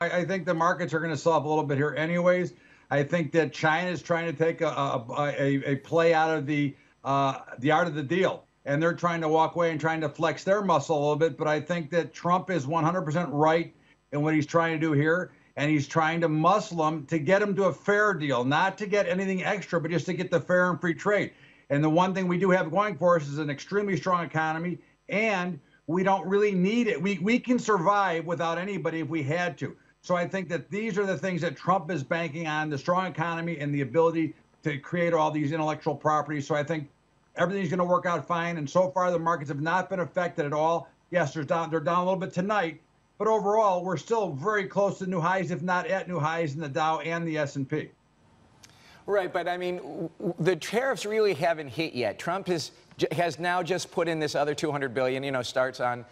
I think the markets are going to sell up a little bit here anyways. I think that China is trying to take a play out of the art of the deal, and they're trying to walk away and trying to flex their muscle a little bit. But I think that Trump is 100% right in what he's trying to do here, and he's trying to muscle them to get them to a fair deal, not to get anything extra, but just to get the fair and free trade. And the one thing we do have going for us is an extremely strong economy, and we don't really need it. We can survive without anybody if we had to. So I think that these are the things that Trump is banking on, the strong economy and the ability to create all these intellectual properties. So I think everything's going to work out fine. And so far, the markets have not been affected at all. Yes, they're down a little bit tonight, but overall, we're still very close to new highs, if not at new highs in the Dow and the S&P. Right, but I mean, the tariffs really haven't hit yet. Trump has now just put in this other $200 billion, you know, starts on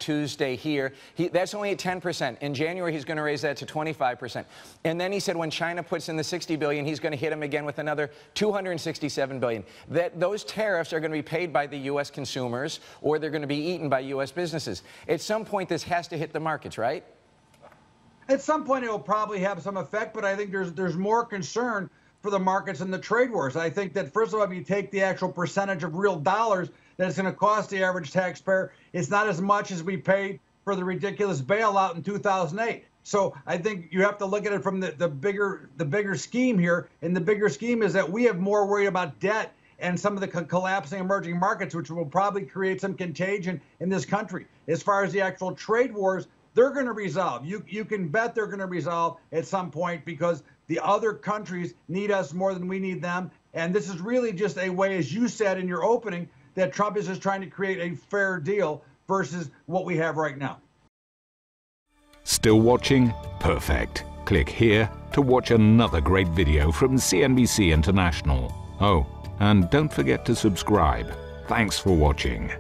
Tuesday here. That's only at 10%. In January, he's going to raise that to 25%. And then he said when China puts in the $60 billion, he's going to hit him again with another $267 billion. Those tariffs are going to be paid by the U.S. consumers, or they're going to be eaten by U.S. businesses. At some point, this has to hit the markets, right? At some point, it will probably have some effect, but I think there's more concern for the markets and the trade wars. I think that, first of all, if you take the actual percentage of real dollars that it's going to cost the average taxpayer, it's not as much as we paid for the ridiculous bailout in 2008. So I think you have to look at it from the bigger scheme here. And the bigger scheme is that we have more worried about debt and some of the collapsing emerging markets, which will probably create some contagion in this country. As far as the actual trade wars, they're going to resolve. You can bet they're going to resolve at some point, because the other countries need us more than we need them. And this is really just a way, as you said in your opening, that Trump is just trying to create a fair deal versus what we have right now. Still watching? Perfect. Click here to watch another great video from CNBC International. Oh, and don't forget to subscribe. Thanks for watching.